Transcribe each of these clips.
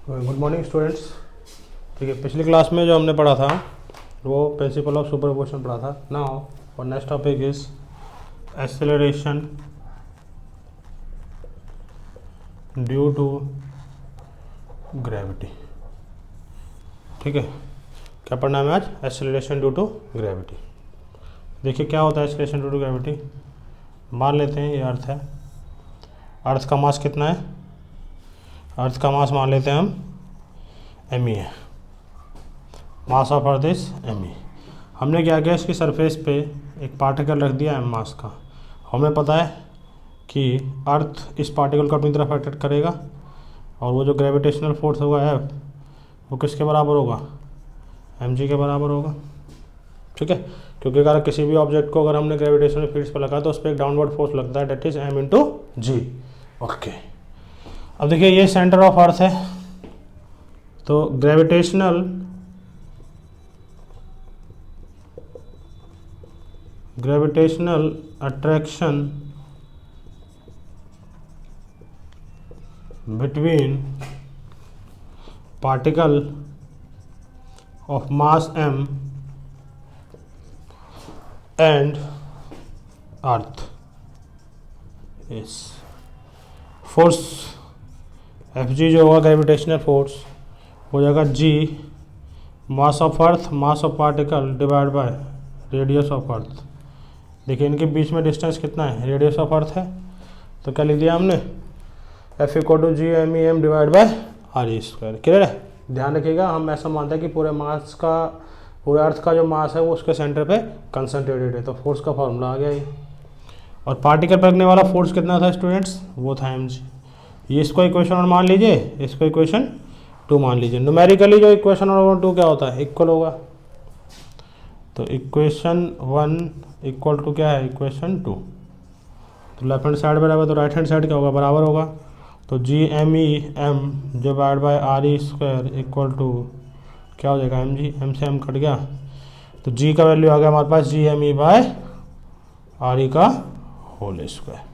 Good morning students. ठीक है, पिछली क्लास में जो हमने पढ़ा था वो प्रिंसिपल ऑफ सुपरपोजिशन पढ़ा था। नाउ और next topic is acceleration due to gravity. ठीक है, क्या पढ़ना है आज? Acceleration due to gravity. देखिए क्या होता है एक्सेलरेशन ड्यू टू ग्रेविटी। मान लेते हैं ये अर्थ है, अर्थ का मास कितना है? अर्थ का मास मान लेते हैं हम एम ई है, mass of earth is M E. हमने क्या किया, इसकी सरफेस पे एक पार्टिकल रख दिया एम मास का। हमें पता है कि अर्थ इस पार्टिकल को अपनी तरफ अट्रैक्ट करेगा और वो जो ग्रेविटेशनल फोर्स होगा एफ, वो किसके बराबर होगा? एम जी के बराबर होगा। ठीक है, क्योंकि अगर किसी भी ऑब्जेक्ट को अगर हमने ग्रेविटेशनल फील्ड्स पर लगा तो उस पर एक डाउनवर्ड फोर्स लगता है, that is M into G. Okay, अब देखिए ये सेंटर ऑफ अर्थ है, तो gravitational attraction between particle of mass m and earth is force F G जो होगा ग्रेविटेशनल फोर्स हो जाएगा G mass of earth, mass of particle divide by radius of earth. देखिए इनके बीच में डिस्टेंस कितना है? रेडियस ऑफ अर्थ है, तो क्या लिख दिया हमने? F equal to G M E M divide by are E square. Clear है? ध्यान रखिएगा, हम ऐसा मानते हैं कि पूरे मास का, पूरे अर्थ का जो मास है वो उसके सेंटर पे कंसंट्रेटेड है, तो फोर्स का फॉर्मूला आ गया ये। और पार्टिकल पर लगने वाला फोर्स कितना था स्टूडेंट्स? वो था एम जी। ये इसको इक्वेशन और मान लीजिए, इसको इक्वेशन 2 मान लीजिए। न्यूमेरिकली जो इक्वेशन और 2 क्या होता है? इक्वल होगा, तो इक्वेशन 1 इक्वल टू क्या है? इक्वेशन 2। तो लेफ्ट हैंड साइड बराबर, तो राइट हैंड साइड क्या होगा? बराबर होगा। तो G M E M divide by are E square equal to क्या हो जाएगा? एम जी, एम से एम कट गया, तो जी का वैल्यू आ गया हमारे पास G M E by are E का होल स्क्वायर।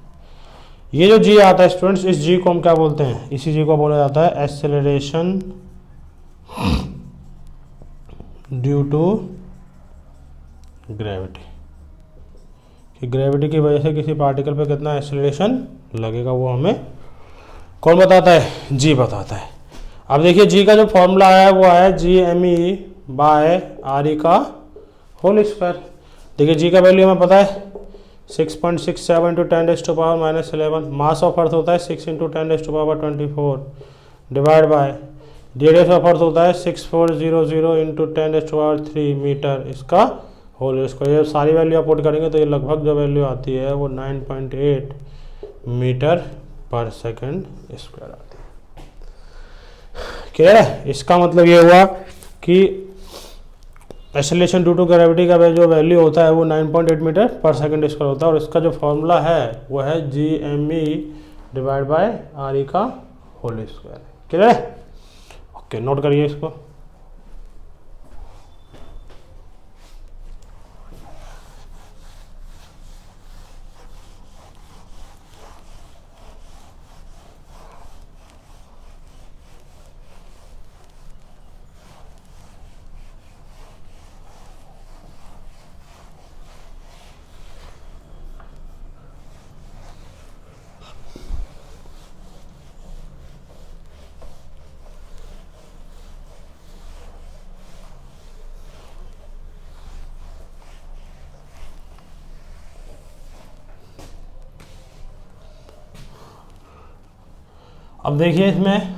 ये जो जी आता है स्टूडेंट्स, इस जी को हम क्या बोलते हैं? इसी जी को बोला जाता है एक्सेलरेशन ड्यू टू ग्रेविटी। कि ग्रेविटी की वजह से किसी पार्टिकल पे कितना एक्सेलरेशन लगेगा वो हमें कौन बताता है? जी बताता है। अब देखिए जी का जो फॉर्मूला आया है वो आया G M E by are E का होल स्क्वायर। देखिए जी का वैल्यू हमें पता है 6.67 इंटू 10⁻⁻11। मास ऑफ अर्थ होता है 6 into 10⁻24 divide by radius of अर्थ होता है 6400 इंटू 10⁻³ मीटर, इसका होल स्क्वायर। ये सारी वैल्यू आप पुट करेंगे तो ये लगभग जो वैल्यू आती है वो 9.8 मीटर पर सेकंड स्क्वायर आती है। क्लियर है? इसका मतलब ये हुआ कि एक्सेलरेशन ड्यू टू ग्रेविटी का जो वैल्यू होता है वो 9.8 मीटर पर सेकंड स्क्वायर होता है, और इसका जो फॉर्मूला है वो है G M E divide by are E का होल स्क्वायर। क्लियर है? ओके, नोट करिए इसको। अब देखिए इसमें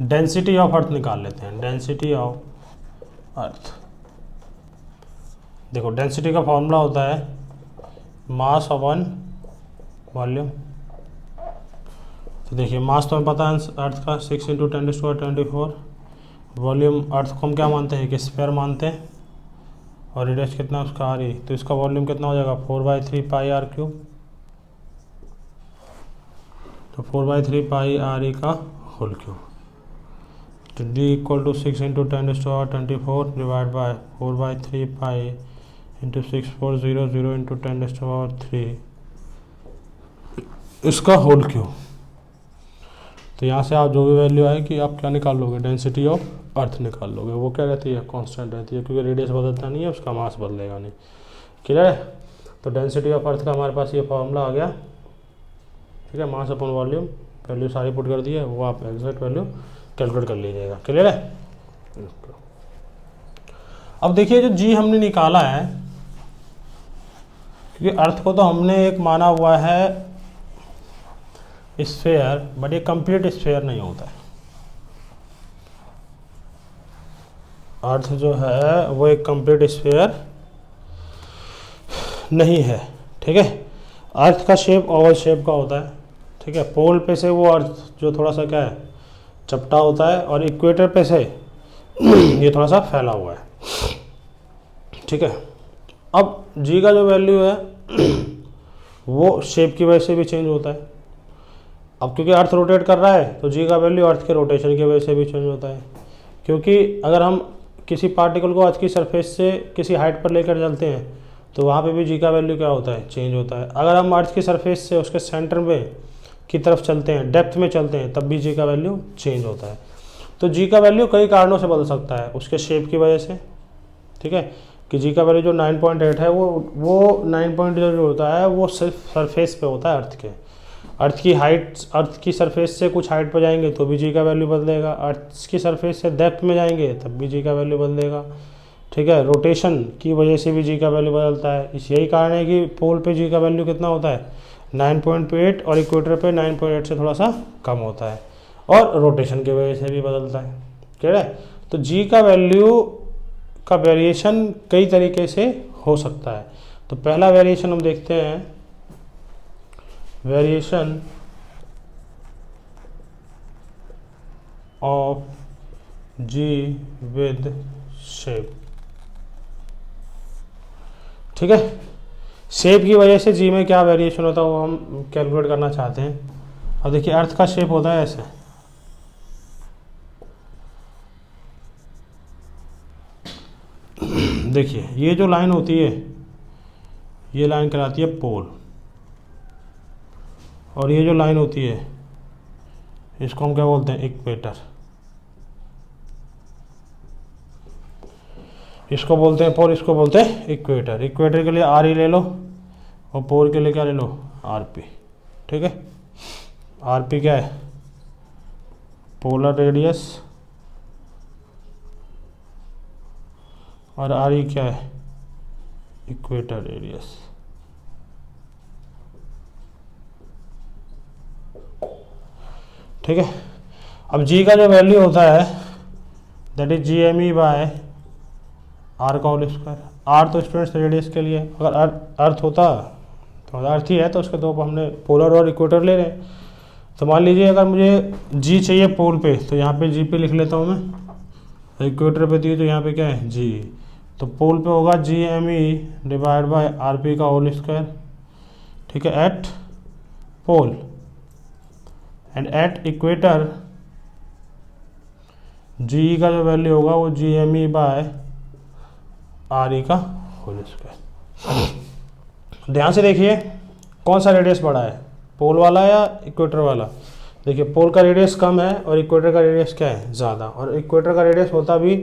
डेंसिटी ऑफ अर्थ निकाल लेते हैं। डेंसिटी ऑफ अर्थ, देखो डेंसिटी का फॉर्मूला होता है मास अपॉन वॉल्यूम। तो देखिए मास तो हमें पता है अर्थ का 6 इंटू 10⁻24। वॉल्यूम अर्थ को हम क्या मानते हैं? कि स्फीयर मानते हैं, और रेडियस कितना उसका आर ई, तो इसका वॉल्यूम कितना हो जाएगा? 4/3 पाई आर क्यूब। तो 4/3 पाई आर ई का होल क्यूब, तो D equal to 6 into 10⁻24 divide by 4/3 pi into 6400 into 10⁻³ इसका होल क्यूब। तो यहाँ से आप जो भी वैल्यू आएगी आप क्या निकाल लोगे, डेंसिटी ऑफ अर्थ निकाल लोगे। वो क्या रहती है, कांस्टेंट रहती है, क्योंकि रेडियस बदलता नहीं है, उसका मास बदलेगा नहीं। क्लियर है। तो डेंसिटी ऑफ अर्थ का हमारे पास ये फॉर्मूला आ गया, ठीक है। मास अपॉन वॉल्यूम, वैल्यू सारी पुट कर दी है, वो आप एग्जैक्ट वैल्यू कैलकुलेट कर लीजिएगा। क्लियर है। अब देखिए जो जी हमने निकाला है, क्योंकि अर्थ को तो हमने एक माना हुआ है स्फेयर, बट ये कंप्लीट स्फेयर नहीं होता है। अर्थ जो है वो एक कंप्लीट स्फेयर नहीं है, ठीक है। अर्थ का शेप ओवल शेप का होता है, ठीक है। पोल पे से वो अर्थ जो थोड़ा सा क्या है, चपटा होता है, और इक्वेटर पे से ये थोड़ा सा फैला हुआ है, ठीक है। अब जी का जो वैल्यू है वो शेप की वजह से भी चेंज होता है। अब क्योंकि अर्थ रोटेट कर रहा है तो जी का वैल्यू अर्थ के रोटेशन की वजह से भी चेंज होता है। क्योंकि अगर हम किसी पार्टिकल को अर्थ की सरफेस से किसी हाइट पर लेकर चलते हैं तो वहाँ पे भी जी का वैल्यू क्या होता है, चेंज होता है। अगर हम अर्थ की सरफेस से उसके सेंटर में की तरफ चलते हैं, डेप्थ में चलते हैं, तब भी जी का वैल्यू चेंज होता है। तो जी का वैल्यू कई कारणों से बदल सकता है, उसके शेप की वजह से, ठीक है। कि जी का वैल्यू जो 9.8 है वो 9 जो होता है वो सिर्फ सरफेस पे होता है अर्थ के। अर्थ की हाइट, अर्थ की सरफेस से कुछ हाइट पर जाएंगे तो भी जी का वैल्यू बदलेगा, अर्थ की सरफेस से डेप्थ में जाएंगे तब भी जी का वैल्यू बदलेगा, ठीक है। रोटेशन की वजह से भी जी का वैल्यू बदलता है। इस यही कारण है कि पोल पे जी का वैल्यू कितना होता है, 9.8, और इक्वेटर पे 9.8 से थोड़ा सा कम होता है, और रोटेशन की वजह से भी बदलता है। ठीक है। तो जी का वैल्यू का वेरिएशन कई तरीके से हो सकता है। तो पहला वेरिएशन हम देखते हैं, variation of ji with shape, ठीक है। शेप की वजह से जी में क्या वेरिएशन होता है वो हम कैलकुलेट करना चाहते हैं। अब देखिए अर्थ का शेप होता है ऐसे, देखिए ये जो लाइन होती है ये लाइन कहलाती है पोल, और ये जो लाइन होती है इसको हम क्या बोलते हैं, इक्वेटर। इसको बोलते हैं पोल, इसको बोलते हैं इक्वेटर। इक्वेटर के लिए आर ई ले लो और पोल के लिए क्या ले लो, आर पी, ठीक है। आर पी क्या है, पोलर रेडियस, और आर ई क्या है, इक्वेटर रेडियस। ठीक है। अब जी का जो वैल्यू होता है that is G M E by R का होल स्क्वायर। आर तो स्टूडेंट्स रेडियस के लिए, अगर अर्थ होता तो अर्थ ही है तो उसके दो हमने पोलर और इक्वेटर ले रहे हैं। तो मान लीजिए अगर मुझे जी चाहिए पोल पे तो यहाँ पे जी पे लिख लेता हूँ मैं, इक्वेटर पे दिए तो यहाँ पे क्या है जी, तो पोल पे होगा G M E divide by R P का होल स्क्वायर, ठीक है, at pole. And at equator G का जो वैल्यू होगा वो G M E by are E का होल स्क्वायर। ध्यान से देखिए कौन सा रेडियस बड़ा है, पोल वाला या इक्वेटर वाला। देखिए पोल का रेडियस कम है और इक्वेटर का रेडियस क्या है, ज़्यादा। और इक्वेटर का रेडियस होता भी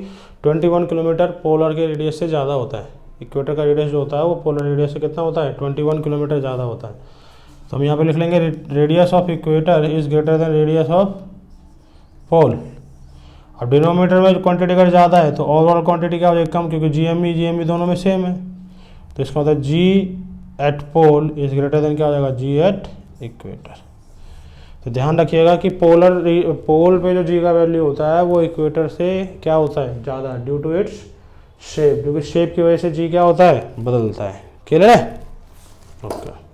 21 किलोमीटर पोलर के रेडियस से ज़्यादा होता है। इक्वेटर का रेडियस जो होता है वो पोलर रेडियस से कितना होता है, 21 किलोमीटर ज़्यादा होता है। तो हम यहाँ पे लिख लेंगे radius of equator is greater than radius of pole. अब डिनोमीटर में क्वांटिटी अगर ज़्यादा है तो ओवरऑल क्वांटिटी क्या हो जाएगी, कम, क्योंकि जी एम ई दोनों में सेम है। तो इसका मतलब G at pole is greater than क्या हो जाएगा, जी एट इक्वेटर। तो ध्यान रखिएगा कि पोल पे जो जी का वैल्यू होता है वो इक्वेटर से क्या होता है, ज़्यादा, ड्यू टू इट्स शेप, क्योंकि शेप की वजह से जी क्या होता है, बदलता है। क्लियर है, ओके।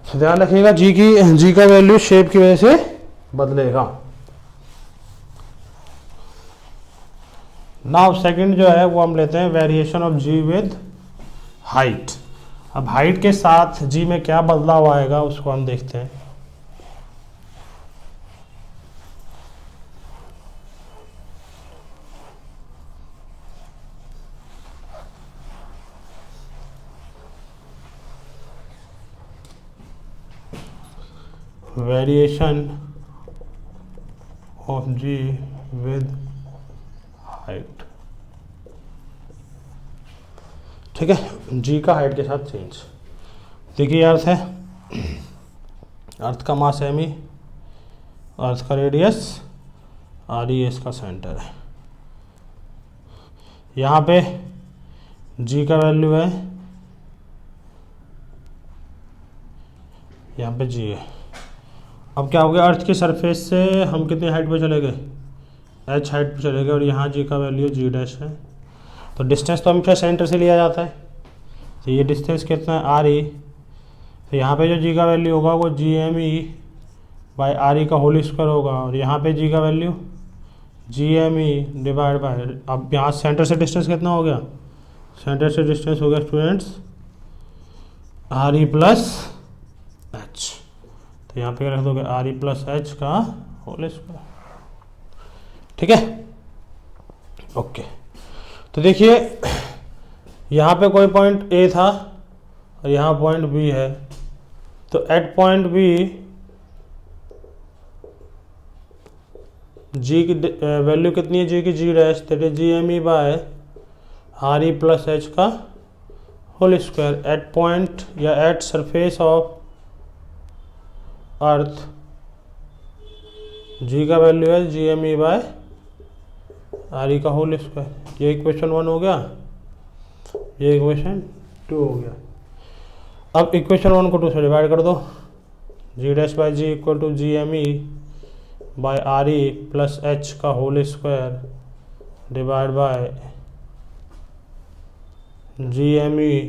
तो ध्यान रखिएगा जी का वैल्यू शेप की वजह से बदलेगा। नाउ सेकंड जो है वो हम लेते हैं variation of ji with height. अब हाइट के साथ जी में क्या बदलाव आएगा उसको हम देखते हैं। Variation of ji with height. ठीक है, जी का हाइट के साथ चेंज। देखिए अर्थ है, अर्थ का मास एम ई, अर्थ का रेडियस आर ई, इसका सेंटर है। यहाँ पे जी का वैल्यू है, यहाँ पे जी है। अब क्या हो गया, अर्थ की सरफेस से हम कितनी हाइट पे चले गए, एच हाइट पे चले गए, और यहाँ जी का वैल्यू जी डैश है। तो डिस्टेंस तो हमेशा सेंटर से लिया जाता है, तो ये डिस्टेंस कितना है, आर ई। तो यहाँ पे जो जी का वैल्यू होगा वो G M E by R E का होल स्क्वायर होगा, और यहाँ पे जी का value G M E divide by, अब यहाँ सेंटर से डिस्टेंस कितना हो गया, सेंटर से डिस्टेंस हो गया students are E plus H. तो यहाँ पे रख दोगे आर ई प्लस एच का होल स्क्वायर। ठीक है, ओके। तो देखिए यहाँ पे कोई पॉइंट ए था और यहाँ पॉइंट बी है, तो एट पॉइंट बी जी की वैल्यू कितनी है, जी की G dash, that is G M E by are E plus H का होल स्क्वायर। एट पॉइंट या at surface of earth G का वैल्यू है G M E by are E का whole square. ये equation 1 हो गया, ये equation 2 हो गया। अब इक्वेशन 1 को 2 से डिवाइड कर दो, G dash by G equal to G M E by are E plus H का whole square divide by G M E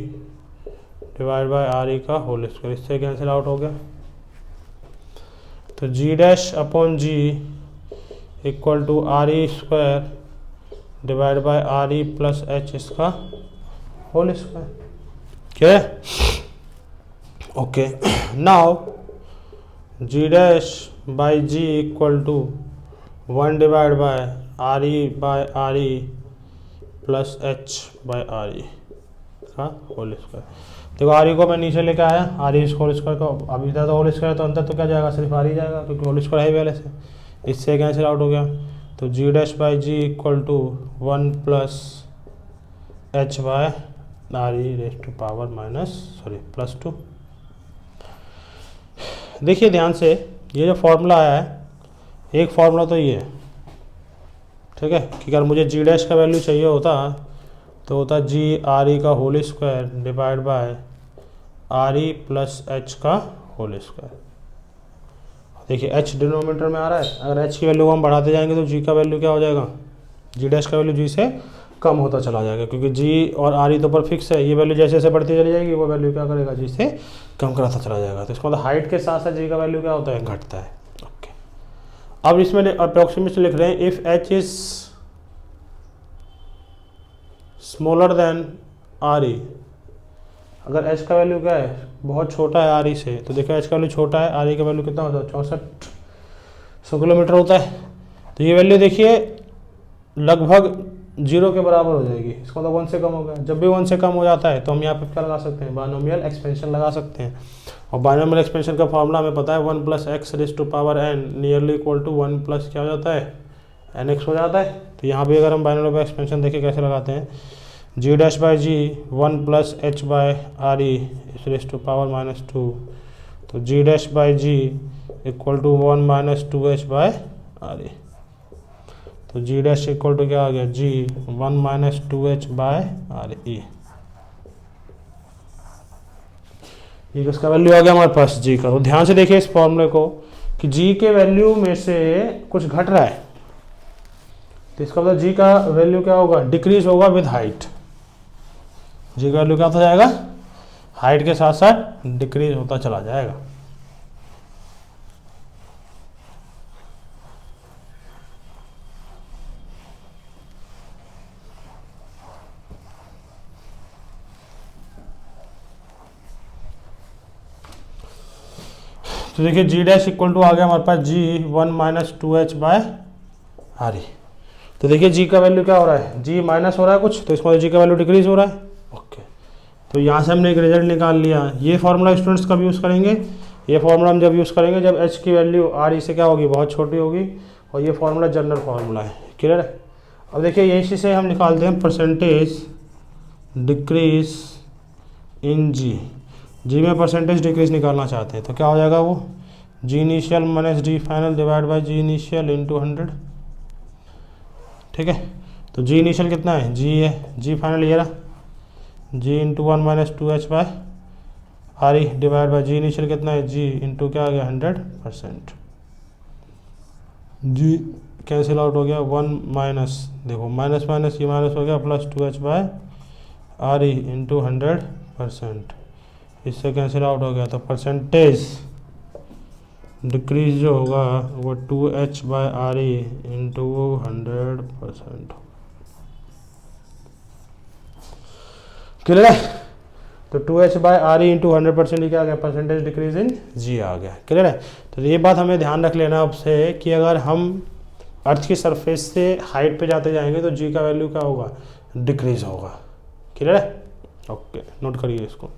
divide by are E का होल स्क्वायर। इससे कैंसिल आउट हो गया, तो जी dash upon G equal to R E square divide by are E plus H इसका whole square. क्या है, okay. Now G dash by G equal to 1 divide by are E plus H by are E का whole square. देखो R E को मैं नीचे लेके आया, आर ई होल स्क्वायर का, अब इधर तो होल स्क्वायर तो अंदर तो क्या जाएगा, सिर्फ आर ई जाएगा क्योंकि होल स्क्वायर है पहले से, इससे कैंसिल आउट हो गया। तो जी dash by G equal to 1 plus H by are E raise to power plus 2। देखिए ध्यान से, ये जो फॉर्मूला आया है, एक फॉर्मूला तो ये है, ठीक है, कि अगर मुझे जी डैश का वैल्यू चाहिए होता तो होता जी आर ई का whole square divide by are E plus H का होल स्क्वायर। देखिए एच डिनोमिनेटर में आ रहा है, अगर एच की वैल्यू हम बढ़ाते जाएंगे तो जी का वैल्यू क्या हो जाएगा, जी डैश का वैल्यू जी से कम होता चला जाएगा, क्योंकि जी और आर ई तो पर फिक्स है, ये वैल्यू जैसे जैसे बढ़ती चली जाएगी वो वैल्यू क्या करेगा, जी से कम कराता चला जाएगा। तो इसका मतलब हाइट के साथ साथ जी का वैल्यू क्या होता है, घटता है। ओके, अब इसमें अप्रोक्सीमेटली लिख रहे हैं if H is smaller than R E. अगर एच का वैल्यू क्या है, बहुत छोटा है आर ई से, तो देखो एच का वैल्यू छोटा है, आर ई का वैल्यू कितना होता है, 6400 किलोमीटर होता है। तो ये वैल्यू देखिए लगभग 0 के बराबर हो जाएगी, इसका मतलब 1 से कम हो गया। जब भी 1 से कम हो जाता है तो हम यहाँ पे क्या लगा सकते हैं, बायनोमियल एक्सपेंशन लगा सकते हैं। और बायनोमियल एक्सपेंशन का फॉर्मूला हमें पता है 1 plus x raise to power n nearly equal to 1 plus क्या हो जाता है, एन एक्स हो जाता है। तो यहाँ भी अगर हम बायनोमियल एक्सपेंशन देखें कैसे लगाते हैं, G dash by G 1 plus H by are E raise to power -2, तो जी dash by G equal to 1 minus 2h by R E. तो जी डैश इक्वल टू क्या आ गया, G 1 minus 2h by are E. ये किसका value आ गया हमारे पास, जी का। तो ध्यान से देखिए इस फॉर्मूले को कि जी के वैल्यू में से कुछ घट रहा है, तो इसका मतलब जी का वैल्यू क्या होगा, डिक्रीज होगा विद हाइट। जी का वैल्यू क्या होता जाएगा, हाइट के साथ साथ डिक्रीज होता चला जाएगा। तो देखिए जी डैश इक्वल टू आ गया हमारे पास g 1 minus 2h by R E. तो देखिए जी का वैल्यू क्या हो रहा है, जी माइनस हो रहा है कुछ, तो इसमें जी का वैल्यू डिक्रीज हो रहा है। ओके, तो यहाँ से हमने एक रिजल्ट निकाल लिया। ये फॉर्मूला स्टूडेंट्स कब यूज़ करेंगे, ये फॉर्मूला हम जब यूज़ करेंगे जब एच की वैल्यू आर ई से क्या होगी, बहुत छोटी होगी, और ये फॉर्मूला जनरल फार्मूला है। क्लियर है। अब देखिए यही से हम निकालते हैं परसेंटेज डिक्रीज इन जी। जी में परसेंटेज डिक्रीज निकालना चाहते हैं तो क्या हो जाएगा वो, G initial minus G final divide by G initial into 100। ठीक है, तो जी इनिशियल कितना है, जी है, जी फाइनल ये रहा, G into 1 minus 2h by are E divide by G initial कितना है, जी इंटू क्या आ गया 100%। जी कैंसिल आउट हो गया, 1 माइनस, देखो माइनस माइनस ये माइनस हो गया, plus 2h by R E into 100%, इससे कैंसिल आउट हो गया। तो परसेंटेज डिक्रीज जो होगा वो 2h by R E into 100%। Clear है। तो 2h by R E into 100% क्या आ गया, परसेंटेज डिक्रीज इन जी आ गया। क्लियर है। तो ये बात हमें ध्यान रख लेना अब से कि अगर हम अर्थ की सरफेस से हाइट पे जाते जाएंगे तो जी का वैल्यू क्या होगा, डिक्रीज होगा। क्लियर है। ओके, नोट करिए इसको।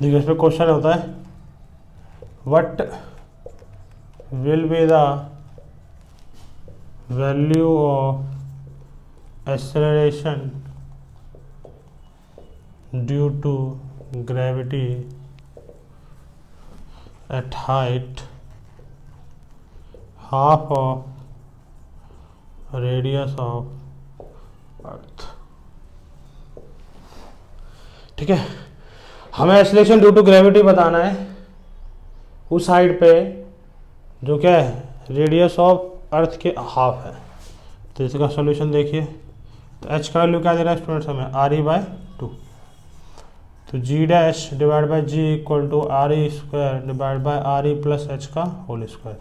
देखिए इसमें क्वेश्चन होता है what will be the value of acceleration due to gravity at height half of radius of earth. ठीक है, हमें एक्सेलरेशन ड्यू टू ग्रेविटी बताना है उस साइड पे जो क्या है, रेडियस ऑफ अर्थ के हाफ है। तो इसका सॉल्यूशन देखिए, तो एच का वैल्यू क्या दे रहा है स्टूडेंट्स हमें, आर ई बाय 2। तो जी dash divide by G equal to R E square divide by are E plus H का होल स्क्वायर।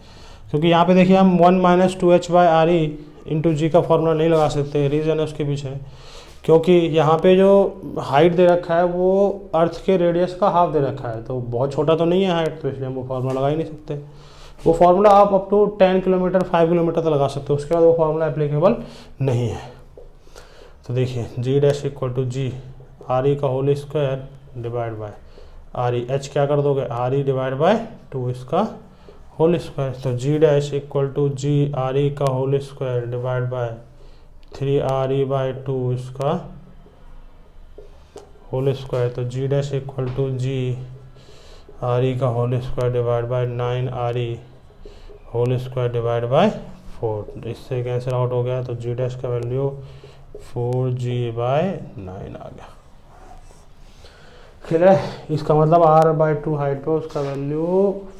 क्योंकि यहाँ पे देखिए हम 1 minus 2h by R E into G का फॉर्मूला नहीं लगा सकते। रीज़न है उसके पीछे, क्योंकि यहाँ पे जो हाइट दे रखा है वो अर्थ के रेडियस का हाफ दे रखा है, तो बहुत छोटा तो नहीं है हाइट, तो इसलिए हम वो फार्मूला लगा ही नहीं सकते। वो फार्मूला आप अप टू 10 किलोमीटर 5 किलोमीटर तक लगा सकते हो, उसके बाद वो फार्मूला एप्लीकेबल नहीं है। तो देखिए जी dash equal to G R E का whole square divide by are E, H क्या कर दोगे आर ई डिवाइड बाय 2 इसका होल स्क्वायर। तो जी dash equal to G R E का whole square divide by 3 R E by 2 इसका whole square. तो जी dash equal to G R E का whole square divide by 9 R E whole square divide by 4। इससे cancel out हो गया, तो जी dash का value 4g by 9 आ गया। क्लियर है। इसका मतलब r बाय 2 हाइट पे उसका वैल्यू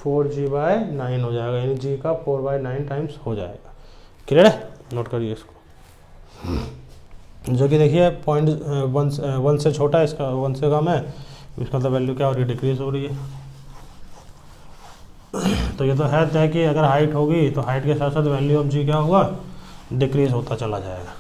4g बाय 9 हो जाएगा, यानी g का 4 बाय 9 टाइम्स हो जाएगा। क्लियर है, नोट करिए इसको। जो कि देखिए पॉइंट 1 से छोटा है, इसका 1 से कम है, इसका मतलब वैल्यू क्या हो रही है, डिक्रीज हो रही है। तो ये तो है तय कि अगर हाइट होगी तो हाइट के साथ साथ वैल्यू ऑफ जी क्या होगा, डिक्रीज होता चला जाएगा।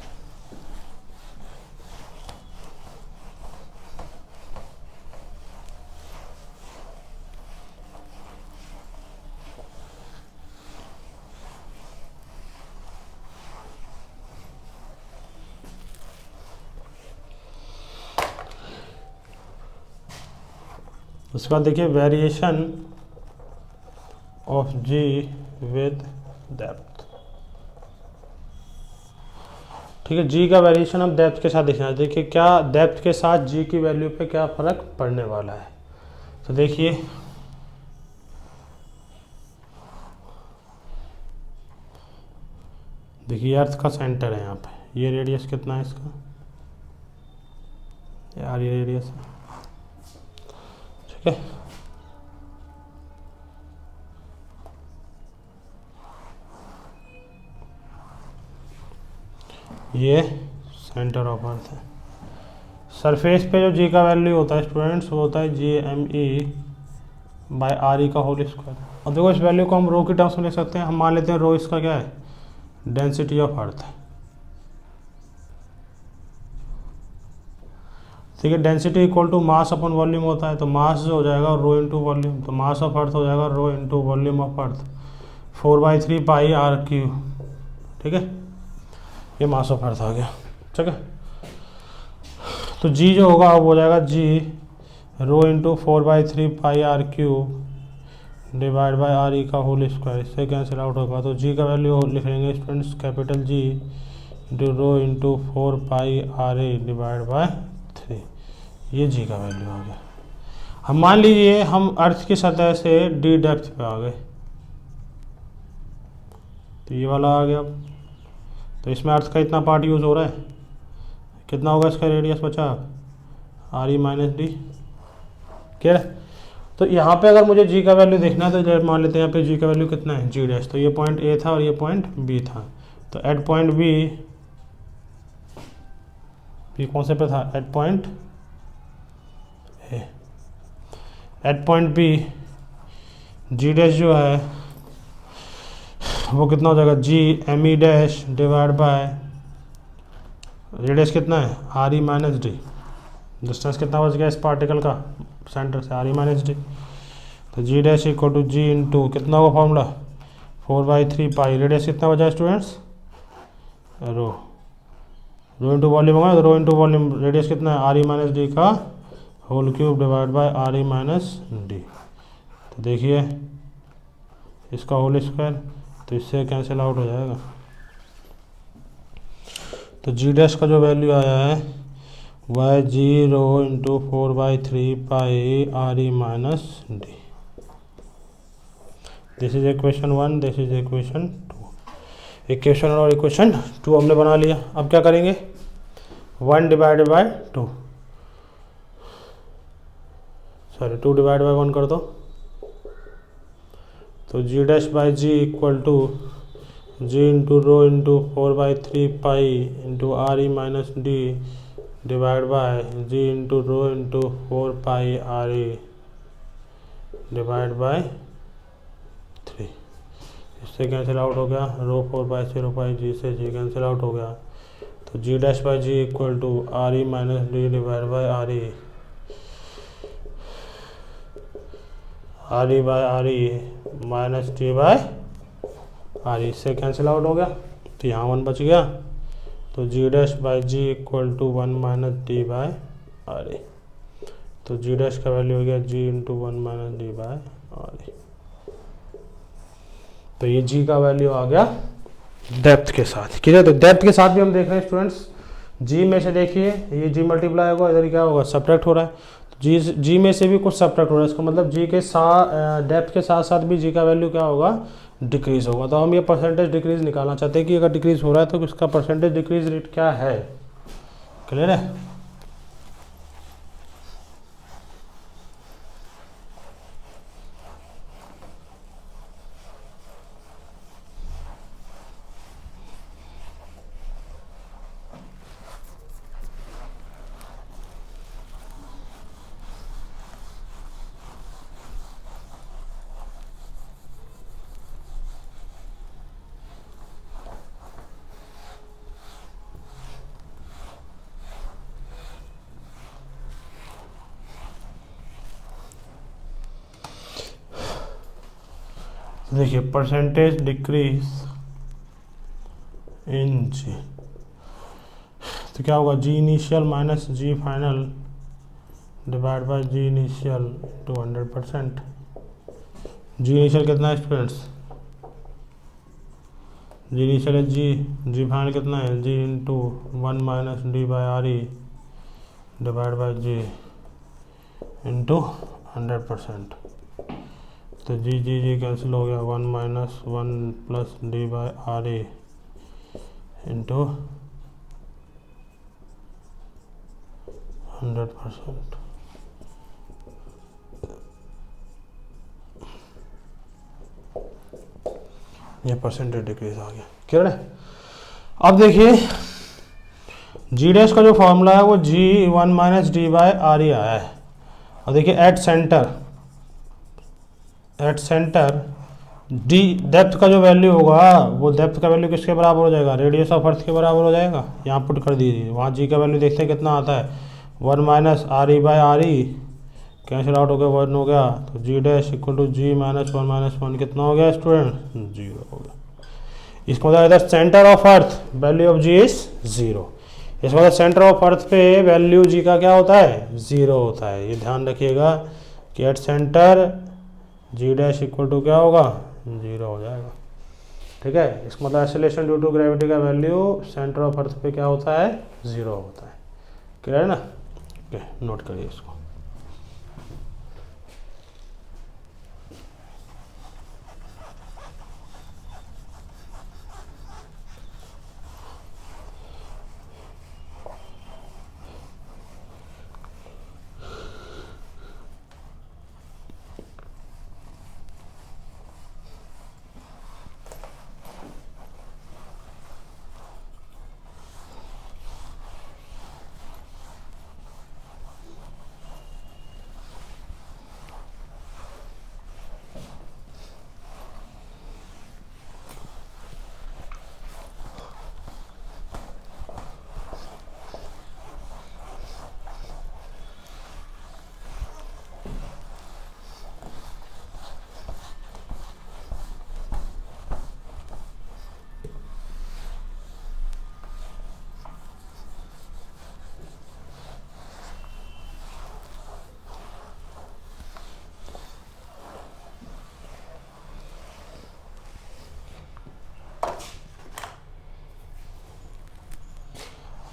उसके बाद देखिए variation of ji with depth. ठीक है, जी का वेरिएशन हम डेप्थ के साथ देखना है। देखिए क्या डेप्थ के साथ जी की वैल्यू पे क्या फ़र्क पड़ने वाला है। तो देखिए अर्थ का सेंटर है यहाँ पे, ये रेडियस कितना है इसका यार, ये रेडियस है। ठीक है, ये सेंटर ऑफ अर्थ है। सरफेस पे जो जी का वैल्यू होता है स्टूडेंट्स, वो होता है GME/RE का होल स्क्वायर। और देखो इस वैल्यू को हम रो की टर्म्स में ले सकते हैं। हम मान लेते हैं रो इसका क्या है, डेंसिटी ऑफ अर्थ है। ठीक है, density equal to mass upon volume होता है, तो मास जो हो जाएगा रो इंटू वॉल्यूम, तो मास ऑफ अर्थ हो जाएगा rho into volume of earth 4/3 pi r3। ठीक है, ये मास ऑफ अर्थ आ गया। ठीक है, तो जी जो होगा वो हो जाएगा G rho into 4/3 pi r³ divide by R E का होल स्क्वायर। इससे कैंसिल आउट होगा, तो जी का वैल्यू लिखेंगे students capital G into rho into 4 pi RA divide by 3। ये जी का वैल्यू आ गया। हम मान लीजिए हम अर्थ की सतह से डी डेप्थ पे आ गए, तो ये वाला आ गया। तो इसमें अर्थ का इतना पार्ट यूज़ हो रहा है, कितना होगा इसका रेडियस बचा RE-D। क्लियर है। तो यहाँ पे अगर मुझे जी का वैल्यू देखना है तो मान लेते हैं यहाँ पे जी का वैल्यू कितना है जी डैश। तो ये पॉइंट ए था और ये पॉइंट बी था। तो एट पॉइंट बी कौन से पे था, at point a. At point b g dash जो है वो कितना हो जाएगा GME dash divide by radius कितना है RE-D। डिस्टेंस कितना बच गया इस पार्टिकल का सेंटर से, RE-D। तो जी dash equal to G into कितना होगा फॉर्मूला 4/3 पाई। रेडियस कितना बचा स्टूडेंट्स, रो इंटू वॉल्यूम होगा, तो रो इंटू वॉल्यूम रेडियस कितना है RE-D का whole cube divide by RE-D। तो देखिए इसका होल स्क्वायर, तो इससे कैंसिल आउट हो जाएगा। तो जी डैश का जो वैल्यू आया है वह है G rho into 4/3 pi RE-D। This is equation 1, this is equation 2। Equation और इक्वेशन 2 हमने बना लिया। अब क्या करेंगे 1 divided by 2, sorry 2 divide by 1 कर दो। तो जी dash by G equal to G into rho into 4/3 pi into RE-D divide by G into rho into 4 pi RE divide by 3। इससे कैंसिल आउट हो गया, रो 4/0 पाई जी से जी कैंसिल आउट हो गया। तो जी dash by G equal to RE-D divide by RE by RE-D by RE। इससे cancel out हो गया, तो यहाँ 1 बच गया। तो जी dash by G equal to 1-D by RE। तो जी डैश का वैल्यू हो गया जी इंटू 1-D बाय RE। तो ये जी का वैल्यू आ गया डेप्थ के साथ। क्लियर। तो डेप्थ के साथ भी हम देख रहे हैं स्टूडेंट्स, जी में से देखिए ये जी मल्टीप्लाई होगा, इधर क्या होगा सब्ट्रैक्ट हो रहा है। तो जी में से भी कुछ सब्ट्रैक्ट हो रहा है, इसका मतलब जी के साथ डेप्थ के साथ साथ भी जी का वैल्यू क्या होगा डिक्रीज होगा। तो हम ये परसेंटेज डिक्रीज निकालना चाहते हैं कि अगर डिक्रीज हो रहा है तो इसका परसेंटेज डिक्रीज रेट क्या है। क्लियर है। देखिए परसेंटेज डिक्रीज इन जी, तो क्या होगा G initial minus G final divide by G initial to 100%। G initial कितना है स्टूडेंट्स? जी इनिशियल है जी फाइनल कितना है? G into 1 minus D by R E divide by G into 100%। तो जी कैंसिल हो गया, 1 minus 1 plus D by R E into 100%। ये percentage decrease आ गया, क्लियर है? अब देखिए जी डैश का जो फॉर्मूला है वो जी 1 माइनस डी बाई आर ई आया है। और देखिए एट सेंटर डी डेप्थ का जो वैल्यू होगा वो डेप्थ का वैल्यू किसके बराबर हो जाएगा? रेडियस ऑफ अर्थ के बराबर हो जाएगा। यहाँ पुट कर दीजिए, वहाँ जी का वैल्यू देखते हैं कितना आता है, 1 minus R E by R E cancel out हो गया, 1 हो गया। तो जी dash equal to ji minus 1 कितना हो गया स्टूडेंट? 0 हो गया। इसका मतलब इधर centre of earth value of g is 0। इसका मतलब सेंटर ऑफ अर्थ पे वैल्यू जी का क्या होता है? 0 होता है। ये ध्यान रखिएगा कि at centre g dash equal to क्या होगा? 0 हो जाएगा, ठीक है? इसका मतलब एक्सेलरेशन ड्यू टू ग्रेविटी का वैल्यू सेंटर ऑफ अर्थ पे क्या होता है? 0 होता है, क्लियर है ना? ओके, नोट करिए इसको।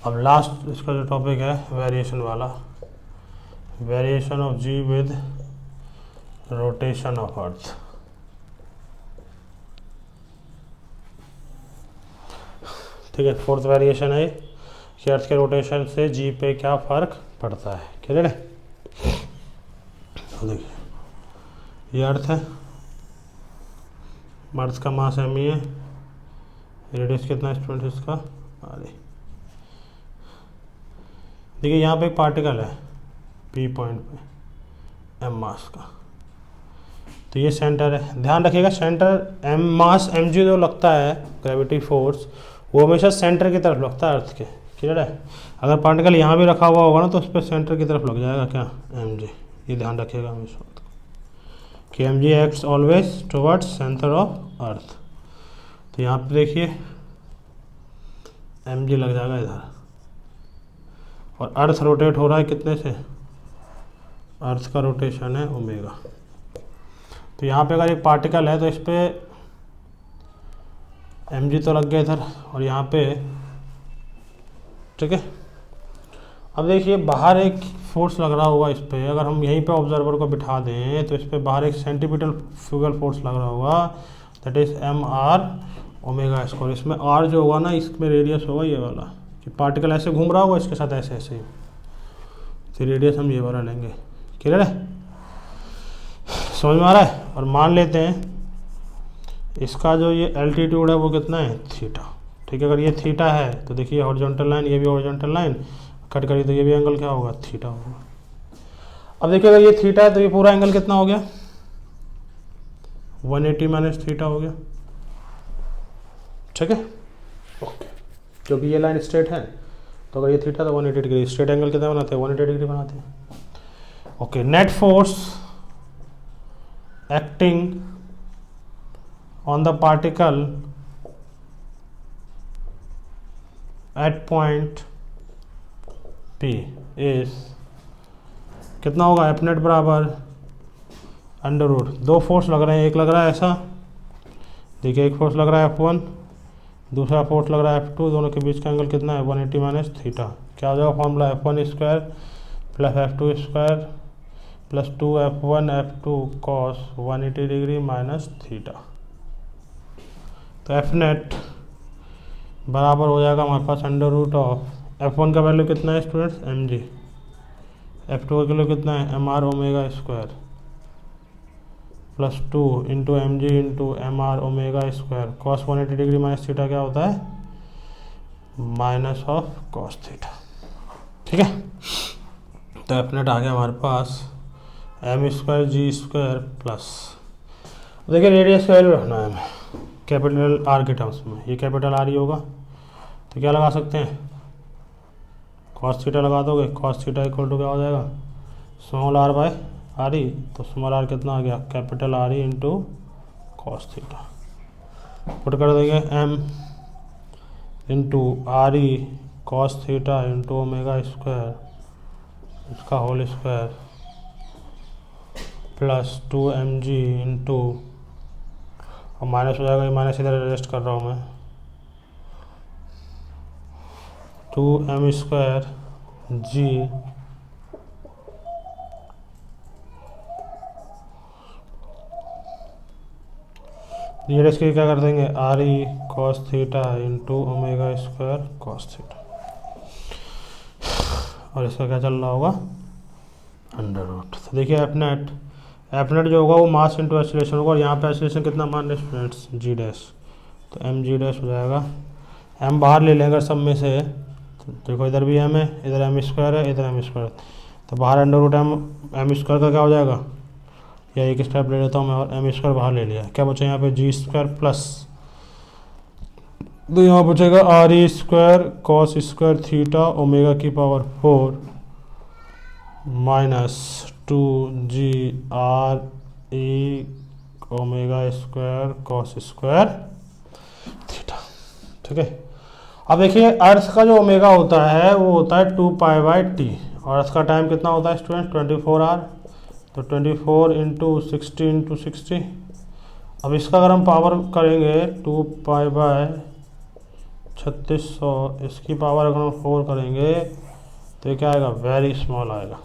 अब लास्ट इसका जो टॉपिक है वेरिएशन वाला, variation of ji with rotation of earth. ठीक है, फोर्थ वेरिएशन है कि अर्थ के रोटेशन से जी पे क्या फर्क पड़ता है, क्लियर है? देखिए ये अर्थ है, अर्थ का मास एम ई है, रेडियस कितना स्टूडेंट इसका? अरे देखिए यहाँ पे एक पार्टिकल है पी पॉइंट पे एम मास का, तो ये सेंटर है। ध्यान रखिएगा सेंटर एम मास एम जी जो लगता है ग्रेविटी फोर्स वो हमेशा सेंटर की तरफ लगता है अर्थ के, क्लियर है? अगर पार्टिकल यहाँ भी रखा हुआ होगा ना तो उस पर सेंटर की तरफ लग जाएगा क्या? M g. ये ध्यान रखिएगा हमेशा कि m g acts always towards centre of earth. तो यहाँ पे देखिए एम जी लग जाएगा इधर, और अर्थ रोटेट हो रहा है कितने से? अर्थ का रोटेशन है ओमेगा। तो यहाँ पे अगर एक पार्टिकल है तो इस पे एम जी तो लग गया इधर और यहाँ पे, ठीक है? अब देखिए बाहर एक फोर्स लग रहा होगा इस पे, अगर हम यहीं पे ऑब्जर्वर को बिठा दें तो इस पे बाहर एक सेंटीपिटल फ्यूगल फोर्स लग रहा होगा, that is m r omega square. इसमें आर जो होगा ना इसमें रेडियस होगा ये वाला, कि पार्टिकल ऐसे घूम रहा होगा इसके साथ ऐसे ऐसे ही, तो रेडियस हम ये वाला लेंगे, क्लियर है? समझ में आ रहा है? और मान लेते हैं इसका जो ये एल्टीट्यूड है वो कितना है? थीटा, ठीक है? अगर ये थीटा है तो देखिए हॉरिजॉन्टल लाइन, ये भी हॉरिजॉन्टल लाइन कट करिए तो ये भी एंगल क्या होगा? थीटा होगा। अब देखिए अगर ये थीटा है तो ये पूरा एंगल कितना हो गया? 180 माइनस थीटा हो गया, ठीक है? ओके, क्योंकि ये लाइन स्ट्रेट है तो अगर ये थीटा तो 180 डिग्री, स्ट्रेट एंगल कितना बनाते हैं? 180 डिग्री बनाते हैं। Okay, net force acting on the particle at point P is कितना होगा एफ नेट बराबर अंडर रूट, दो फोर्स लग रहे हैं, एक लग रहा है ऐसा, देखिए एक फोर्स लग रहा है F1, दूसरा फोर्स लग रहा है F2, दोनों के बीच का एंगल कितना है 180 माइनस थीटा। क्या हो जाएगा formula F1 square plus F2 square plus 2F1 F2 cos 180 degree minus theta. तो एफ नेट बराबर हो जाएगा हमारे पास अंडर रूट ऑफ F1 का वैल्यू कितना है स्टूडेंट्स mg, F2 का वैल्यू कितना है mr omega square plus 2 into m g into m r omega square cos 180 degree minus theta क्या होता है माइनस ऑफ कॉस थीटा। ठीक है, तो एफ नेट आ गया हमारे पास एम स्क्वायर जी स्क्वायर प्लस, देखिए रेडियस का वैल्यू रखना है हमें कैपिटल आर के टर्म्स में, ये कैपिटल आर ही होगा, तो क्या लगा सकते हैं कॉस थीटा लगा दोगे, कॉस थीटा इक्वल टू क्या हो जाएगा small R by R E, तो स्मॉल आर कितना आ गया कैपिटल आर ई इंटू कॉस थीटा, पुट कर देंगे M into R E cos theta into omega square इसका whole square plus 2mg into, और माइनस हो जाएगा, ये माइनस इधर एडजस्ट कर रहा हूँ मैं, 2m स्क्वायर जी ये इसके क्या कर देंगे are E cos theta into omega square cos theta, और इसका क्या चल रहा होगा अंडर रूट। तो देखिए एफ नेट जो होगा वो मास इंटू एक्सीलरेशन होगा, और यहाँ पे एक्सीलरेशन कितना मान रहे स्टूडेंट्स जी डैश, तो एम जी डैश हो जाएगा, एम बाहर ले लेंगे सब में से, तो देखो इधर भी एम है, इधर एम स्क्वायर है, इधर एम स्क्वायर, तो बाहर अंडर रूट एम स्क्वायर का क्या हो जाएगा, या एक स्टेप ले लेता हूँ मैं और एम स्क्वायर बाहर ले लिया, क्या बचा यहाँ पे जी स्क्वायर प्लस, तो यहाँ बचेगा R E square cos square theta omega की पावर 4 माइनस 2g आर ई omega square cos square theta. ठीक है, अब देखिए अर्थ का जो ओमेगा होता है वो होता है 2π/t, और अर्थ का टाइम कितना होता है स्टूडेंट 24 आवर, तो 24 इंटू 60 इंटू 60, अब इसका अगर हम पावर करेंगे 2π/3600, इसकी पावर अगर हम 4 करेंगे तो ये क्या आएगा वेरी स्मॉल आएगा।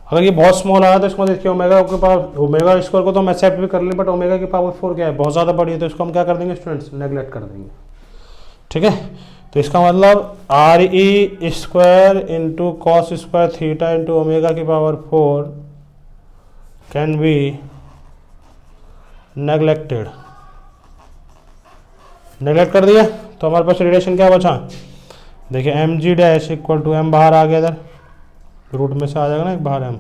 अगर ये बहुत स्मॉल आया तो इसको देखिए ओमेगा के पावर, ओमेगा स्क्वायर को तो हम एक्सेप्ट भी कर लें, बट ओमेगा की पावर 4 क्या है बहुत ज़्यादा बड़ी है, तो इसको हम क्या कर देंगे स्टूडेंट्स नेगलेक्ट कर देंगे। ठीक है, तो इसका मतलब R E square into cos square theta into omega की power 4 can be neglected, neglect कर दिया, तो हमारे पास रिलेशन क्या बचा, देखिए M G dash equal to M बाहर आ गया, इधर रूट में से आ जाएगा ना एक बाहर, एम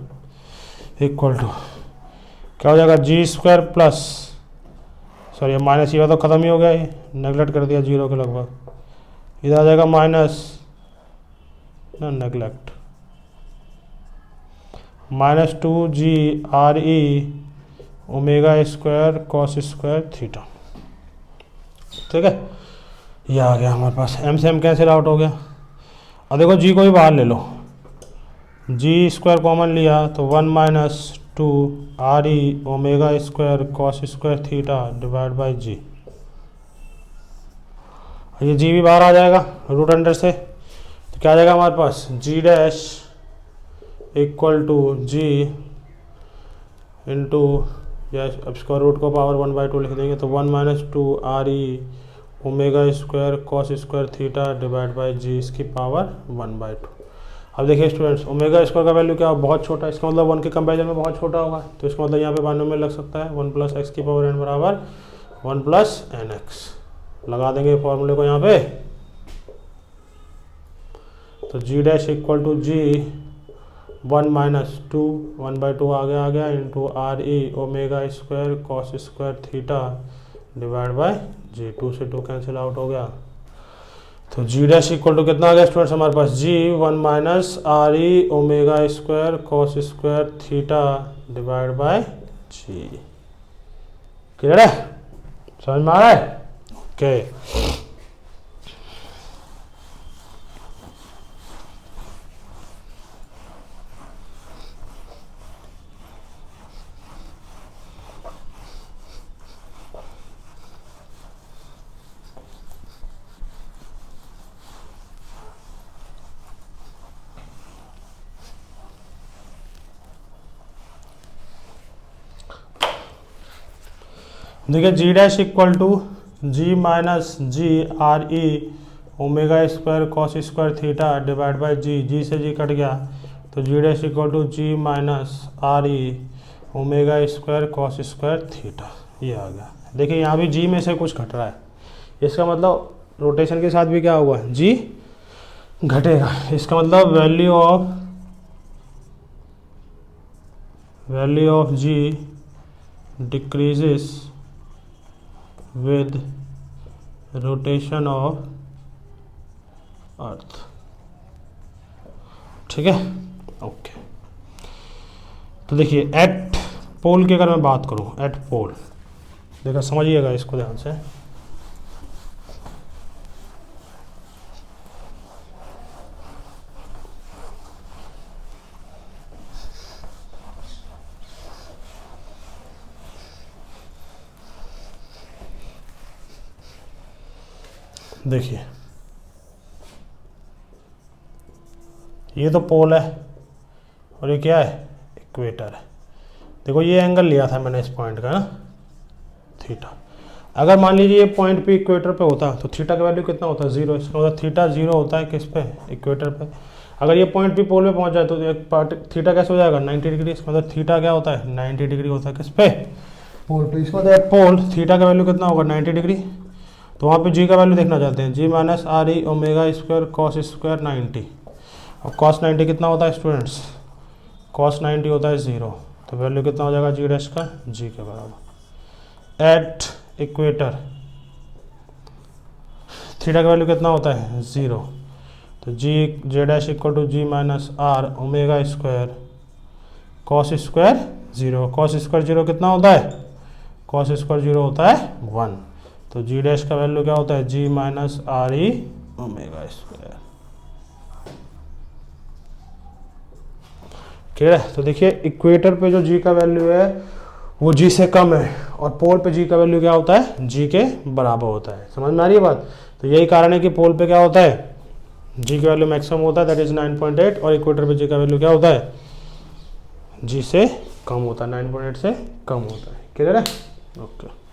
इक्वल टू क्या हो जाएगा जी स्क्वायर प्लस, सॉरी माइनस ये तो ख़त्म ही हो गया, ये नेगलेक्ट कर दिया जीरो के लगभग, इधर आ जाएगा माइनस ना नेगलेक्ट माइनस 2g आर ई omega square cos square theta. ठीक है, ये आ गया हमारे पास, एम से एम कैंसिल आउट हो गया। अब देखो जी को भी बाहर ले लो, जी स्क्वायर कॉमन लिया तो 1 minus 2 R E omega square cos square theta divide by G, ये जी भी बाहर आ जाएगा रूट अंडर से, तो क्या आ जाएगा हमारे पास G dash equal to G into, या अब स्क्वायर रूट को पावर 1/2 लिख देंगे, तो 1 minus 2 R E omega square cos square theta divide by G इसकी पावर 1/2। अब देखिए स्टूडेंट्स ओमेगा स्क्वायर का वैल्यू क्या बहुत छोटा है, इसका मतलब 1 के कंपेरिजन में बहुत छोटा होगा, तो इसका मतलब यहाँ पे बाइनोमियल लग सकता है 1 प्लस एक्स की पावर n बराबर 1 प्लस एन एक्स, लगा देंगे फॉर्मूले को यहाँ पे, तो जी dash equal to G 1 minus 2 1/2 आ गया into R E omega square cos square theta divide by G, 2 से 2 कैंसिल आउट हो गया, तो जी डैश इक्वल टू कितना आ गया स्टूडेंट्स हमारे पास g 1 minus R E omega square cos square theta divide by g. Clear है, समझ में आ रहा है? ओके, देखिए जी dash equal to ji minus g R E omega square cos square theta divide by g से जी कट गया, तो जी dash equal to ji minus R E omega square cos square theta, ये आ गया। देखिए यहाँ भी जी में से कुछ घट रहा है, इसका मतलब रोटेशन के साथ भी क्या हुआ, जी घटेगा। इसका मतलब value of g decreases with rotation of earth. ठीक है, ओके। तो देखिए एट पोल की अगर मैं बात करूं, एट पोल, देखो समझिएगा इसको ध्यान से। देखिए ये तो पोल है और ये क्या है, इक्वेटर है। देखो ये एंगल लिया था मैंने इस पॉइंट का ना, थीटा। अगर मान लीजिए ये पॉइंट पे इक्वेटर पे होता तो थीटा का वैल्यू कितना होता है, 0। इसका मतलब थीटा 0 होता है किस पे, इक्वेटर पे। अगर ये पॉइंट भी पोल पे पहुंच जाए तो एक पार्ट थीटा कैसे हो जाएगा, 90 डिग्री। इसका मतलब थीटा क्या होता है, 90 डिग्री होता है किस पे, पोल पे। इसका मतलब पोल थीटा का वैल्यू कितना होगा, 90 डिग्री। तो वहाँ पे जी का वैल्यू देखना चाहते हैं, जी माइनस आर ई ओमेगा स्क्वायर कॉस स्क्वायर 90। और कॉस 90 कितना होता है स्टूडेंट्स, कॉस 90 होता है 0। तो वैल्यू कितना हो जाएगा जी डैश का, जी के बराबर। एट इक्वेटर थीटा का वैल्यू कितना होता है, 0। तो जी J dash equal to ji minus are omega square cos square 0। Cos square 0 कितना होता है, कॉस स्क्वायर 0 होता है 1। तो जी डैश का वैल्यू क्या होता है, जी माइनस आर ई ओमेगा स्क्वायर। क्लियर है। तो देखिए इक्वेटर पे जो जी का वैल्यू है वो जी से कम है, और पोल पे जी का वैल्यू क्या होता है, जी के बराबर होता है। समझ में आ रही है बात। तो यही कारण है कि पोल पे क्या होता है, जी का वैल्यू मैक्सिमम होता है, दैट इज 9.8, और इक्वेटर पे जी का वैल्यू क्या होता है, जी से कम होता है, 9.8 से कम होता है। क्लियर है, ओके।